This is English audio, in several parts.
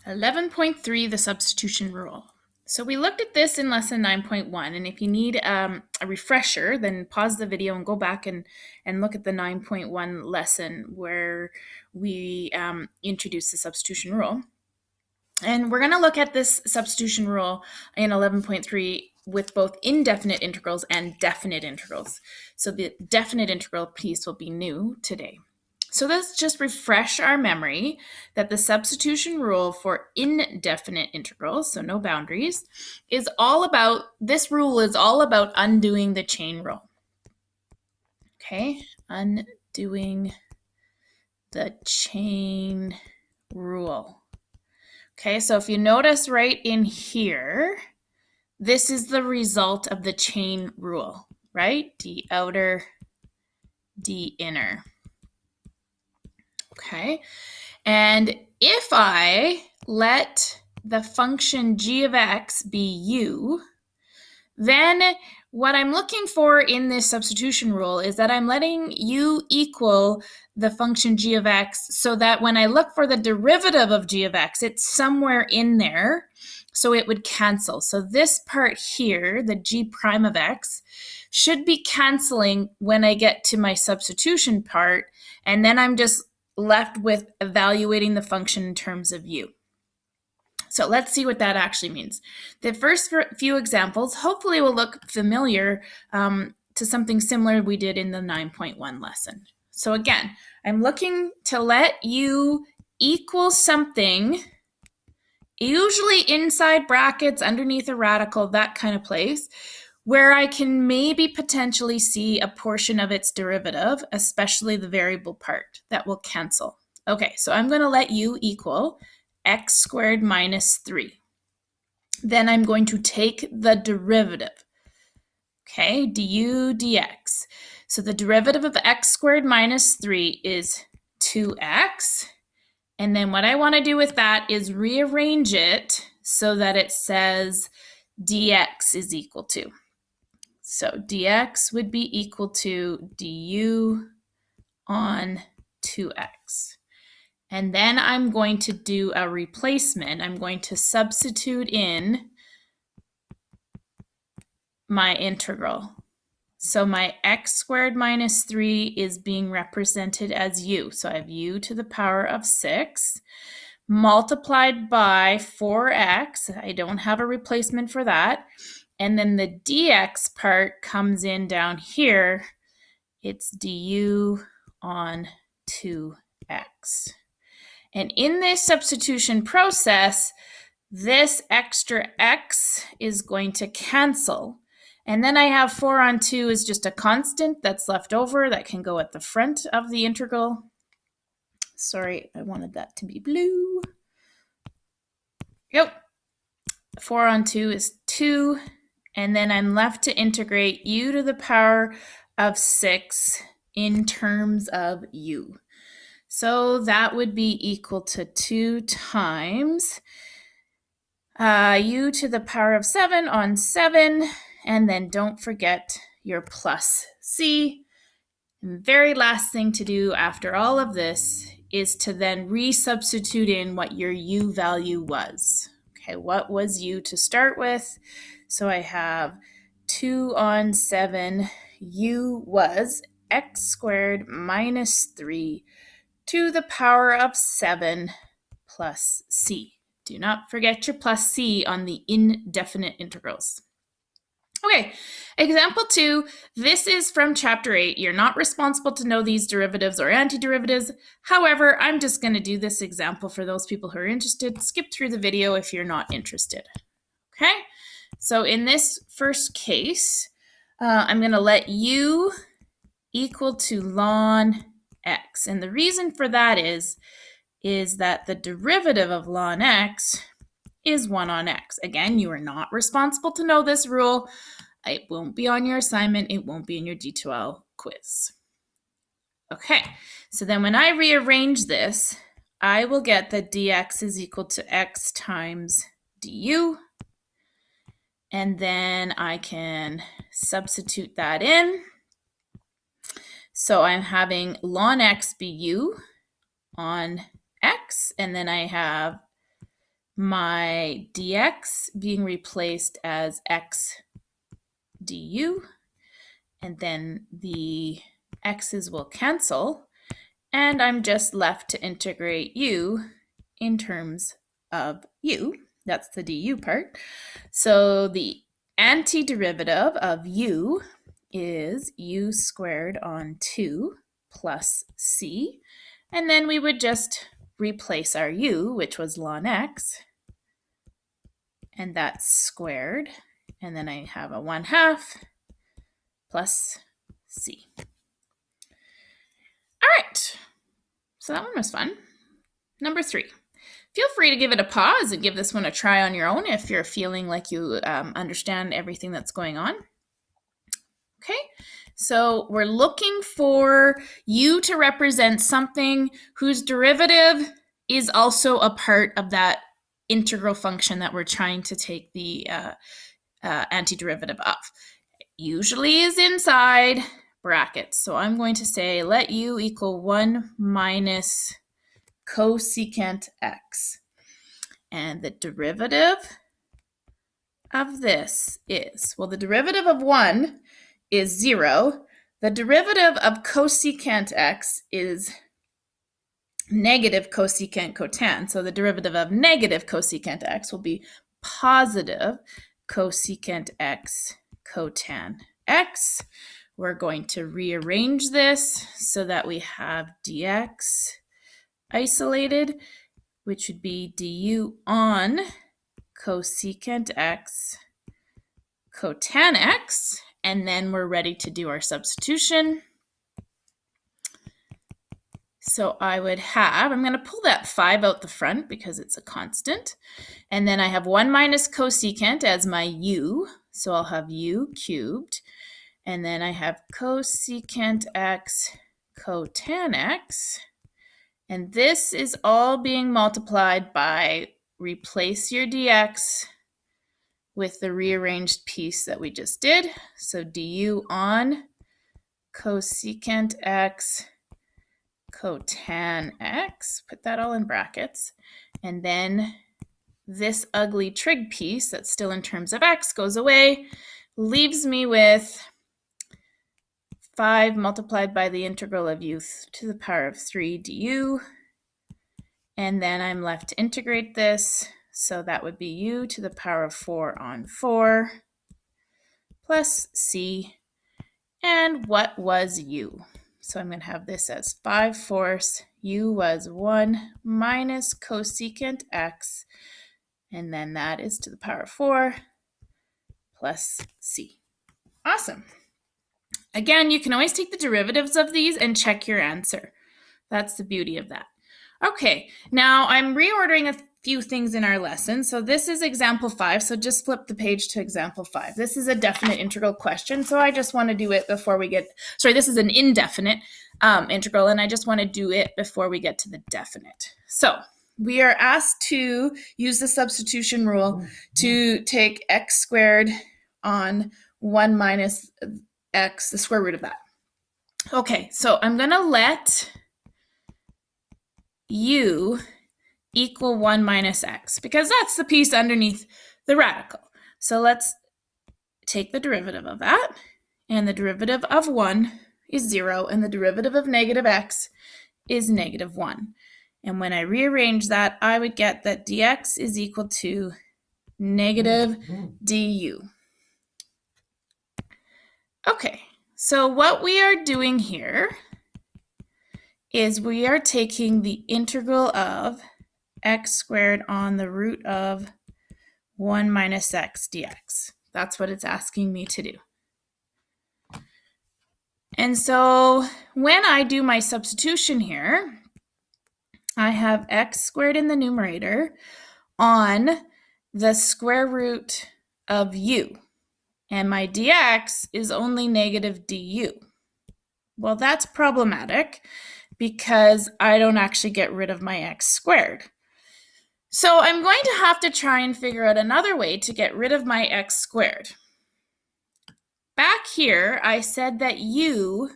11.3, the substitution rule. So we looked at this in lesson 9.1, and if you need a refresher, then pause the video and go back and look at the 9.1 lesson where we introduced the substitution rule. And we're going to look at this substitution rule in 11.3 with both indefinite integrals and definite integrals. So the definite integral piece will be new today. So let's just refresh our memory that the substitution rule for indefinite integrals, so no boundaries, this rule is all about undoing the chain rule. Okay, undoing the chain rule. Okay, so if you notice right in here, this is the result of the chain rule, right? D outer, D inner. Okay, and if I let the function g of x be u, then what I'm looking for in this substitution rule is that I'm letting u equal the function g of x so that when I look for the derivative of g of x, it's somewhere in there, so it would cancel. So this part here, the g prime of x, should be canceling when I get to my substitution part, and then I'm just left with evaluating the function in terms of u. So let's see what that actually means. The first few examples hopefully will look familiar to something similar we did in the 9.1 lesson. So again, I'm looking to let u equal something, usually inside brackets, underneath a radical, that kind of place, where I can maybe potentially see a portion of its derivative, especially the variable part, that will cancel. Okay, so I'm going to let u equal x squared minus 3. Then I'm going to take the derivative. Okay, du dx. So the derivative of x squared minus 3 is 2x. And then what I want to do with that is rearrange it so that it says dx is equal to. So dx would be equal to du on 2x. And then I'm going to do a replacement. I'm going to substitute in my integral. So my x squared minus 3 is being represented as u. So I have u to the power of 6 multiplied by 4x. I don't have a replacement for that. And then the dx part comes in down here. It's du on 2x. And in this substitution process, this extra x is going to cancel. And then I have 4 on 2 is just a constant that's left over that can go at the front of the integral. Sorry, I wanted that to be blue. Yep. 4 on 2 is 2. And then I'm left to integrate u to the power of 6 in terms of u. So that would be equal to 2 times u to the power of 7 on 7. And then don't forget your plus c. And the very last thing to do after all of this is to then resubstitute in what your u value was. Okay, what was u to start with? So I have 2 on 7. U was x squared minus 3 to the power of 7 plus c. Do not forget your plus c on the indefinite integrals. Okay, example 2, this is from chapter 8. You're not responsible to know these derivatives or antiderivatives. However, I'm just going to do this example for those people who are interested. Skip through the video if you're not interested. Okay, so in this first case, I'm going to let u equal to ln x. And the reason for that is that the derivative of ln x is 1 on x. Again, you are not responsible to know this rule. It won't be on your assignment. It won't be in your D2L quiz. Okay, so then when I rearrange this, I will get that dx is equal to x times du. And then I can substitute that in. So I'm having ln x be u on x, and then I have my dx being replaced as x du, and then the x's will cancel, and I'm just left to integrate u in terms of u. That's the du part. So the antiderivative of u is u squared on 2 plus c, and then we would just replace our u, which was ln x, and that's squared, and then I have a 1/2 plus c. All right, so that one was fun. Number 3. Feel free to give it a pause and give this one a try on your own if you're feeling like you understand everything that's going on. Okay, so we're looking for u to represent something whose derivative is also a part of that integral function that we're trying to take the antiderivative of. Usually is inside brackets. So I'm going to say let u equal 1 minus cosecant x. And the derivative of this is, well, the derivative of 1 is 0. The derivative of cosecant x is negative cosecant cotan. So the derivative of negative cosecant x will be positive cosecant x cotan x. We're going to rearrange this so that we have dx isolated, which would be du on cosecant x cotan x, and then we're ready to do our substitution. So I would have, I'm going to pull that 5 out the front because it's a constant, and then I have 1 minus cosecant as my u, so I'll have u cubed, and then I have cosecant x cotan x, and this is all being multiplied by replace your dx with the rearranged piece that we just did. So du on cosecant x cotan x, put that all in brackets, and then this ugly trig piece that's still in terms of x goes away, leaves me with 5 multiplied by the integral of u to the power of 3 du, and then I'm left to integrate this, so that would be u to the power of 4 on 4 plus c, and what was u? So I'm going to have this as 5/4. U was 1 minus cosecant x, and then that is to the power of 4 plus c. Awesome. Again, you can always take the derivatives of these and check your answer. That's the beauty of that. Okay, now I'm reordering a few things in our lesson. So this is example 5, so just flip the page to example 5. This is a definite integral question, so I just want to do it before we get, sorry, this is an indefinite integral, and I just want to do it before we get to the definite. So we are asked to use the substitution rule to take x squared on 1 minus x, the square root of that. Okay, so I'm going to let u equal 1 minus x, because that's the piece underneath the radical. So let's take the derivative of that, and the derivative of 1 is 0, and the derivative of negative x is negative 1. And when I rearrange that, I would get that dx is equal to negative du. Okay, so what we are doing here is we are taking the integral of x squared on the root of 1 minus x dx. That's what it's asking me to do. And so when I do my substitution here, I have x squared in the numerator on the square root of u, and my dx is only negative du. Well, that's problematic because I don't actually get rid of my x squared. So I'm going to have to try and figure out another way to get rid of my x squared. Back here, I said that u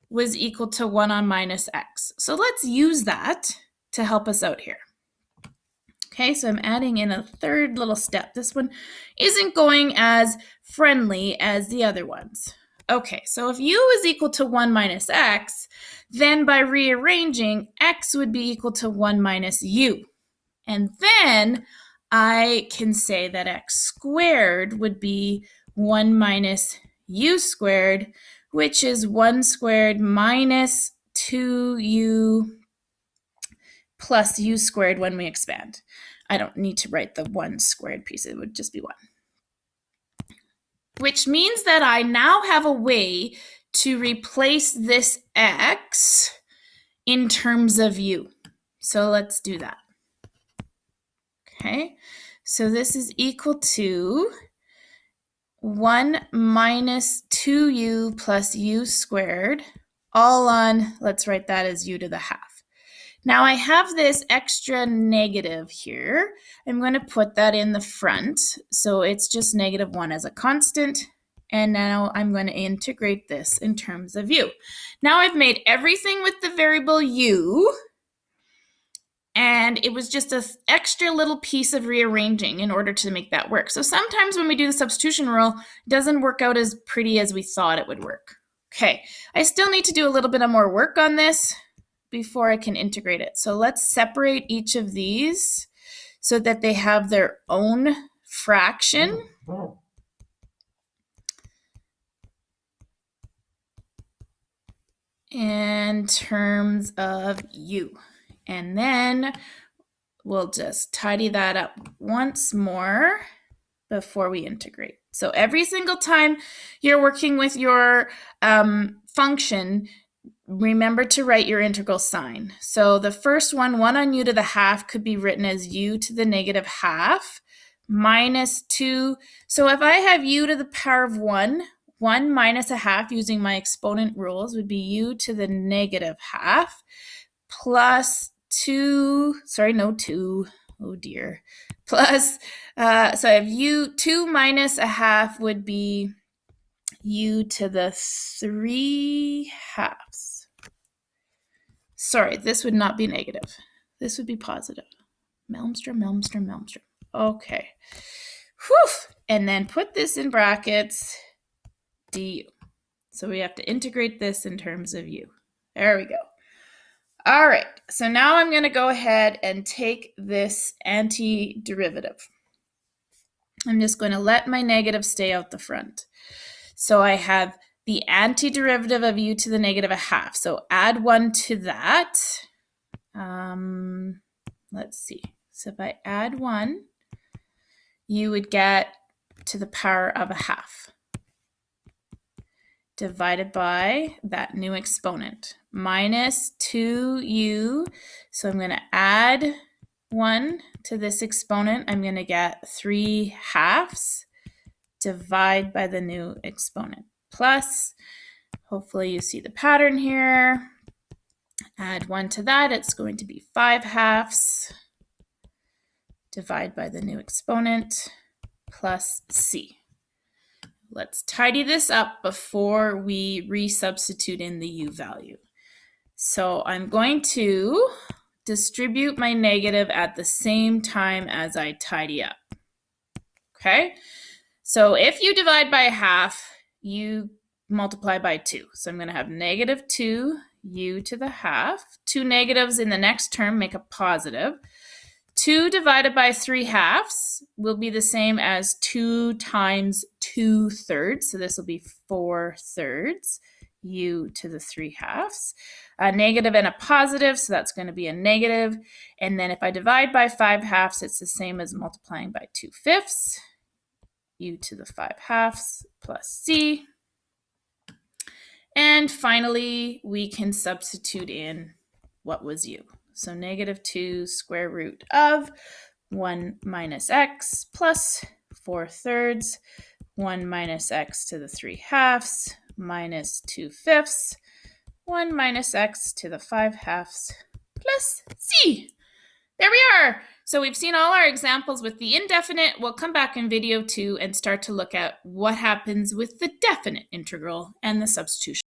was equal to 1 on minus x. So let's use that to help us out here. Okay, so I'm adding in a third little step. This one isn't going as friendly as the other ones. Okay, so if u is equal to 1 minus x, then by rearranging, x would be equal to 1 minus u. And then I can say that x squared would be 1 minus u squared, which is 1 squared minus 2u plus u squared when we expand. I don't need to write the 1 squared piece. It would just be 1. Which means that I now have a way to replace this x in terms of u. So let's do that. Okay, so this is equal to 1 minus 2u plus u squared, all on, let's write that as u to the half. Now I have this extra negative here. I'm going to put that in the front. So it's just negative 1 as a constant. And now I'm going to integrate this in terms of u. Now I've made everything with the variable u. And it was just an extra little piece of rearranging in order to make that work. So sometimes when we do the substitution rule, it doesn't work out as pretty as we thought it would work. Okay, I still need to do a little bit of more work on this before I can integrate it. So let's separate each of these so that they have their own fraction. In terms of u. And then we'll just tidy that up once more before we integrate. So every single time you're working with your function, remember to write your integral sign. So the first one, 1 on u to the half, could be written as u to the negative half minus 2. So if I have u to the power of 1, 1 minus a half using my exponent rules would be u to the negative half plus 2, oh dear, plus, so I have 2 minus a half would be u to the 3 halves. Sorry, this would not be negative. This would be positive. Malmstrom. Okay. Whew. And then put this in brackets, du. So we have to integrate this in terms of u. There we go. All right, so now I'm going to go ahead and take this antiderivative. I'm just going to let my negative stay out the front. So I have the antiderivative of u to the negative a half. So add 1 to that. Let's see. So if I add 1, you would get to the power of a half divided by that new exponent, minus 2u. So I'm going to add 1 to this exponent. I'm going to get 3 halves, divide by the new exponent, plus, hopefully you see the pattern here. Add 1 to that, it's going to be 5 halves, divide by the new exponent, plus c. Let's tidy this up before we resubstitute in the u value. So I'm going to distribute my negative at the same time as I tidy up. Okay? So if you divide by a half, you multiply by 2. So I'm going to have negative 2u to the half. 2 negatives in the next term make a positive. 2 divided by 3 halves will be the same as 2 times 2 thirds. So this will be 4 thirds, u to the 3 halves. A negative and a positive, so that's going to be a negative. And then if I divide by 5 halves, it's the same as multiplying by 2 fifths, u to the 5 halves plus c. And finally, we can substitute in what was u. So negative 2 square root of 1 minus x plus 4 thirds, 1 minus x to the 3 halves, minus 2 fifths, 1 minus x to the 5 halves, plus c. There we are. So we've seen all our examples with the indefinite. We'll come back in video 2 and start to look at what happens with the definite integral and the substitution.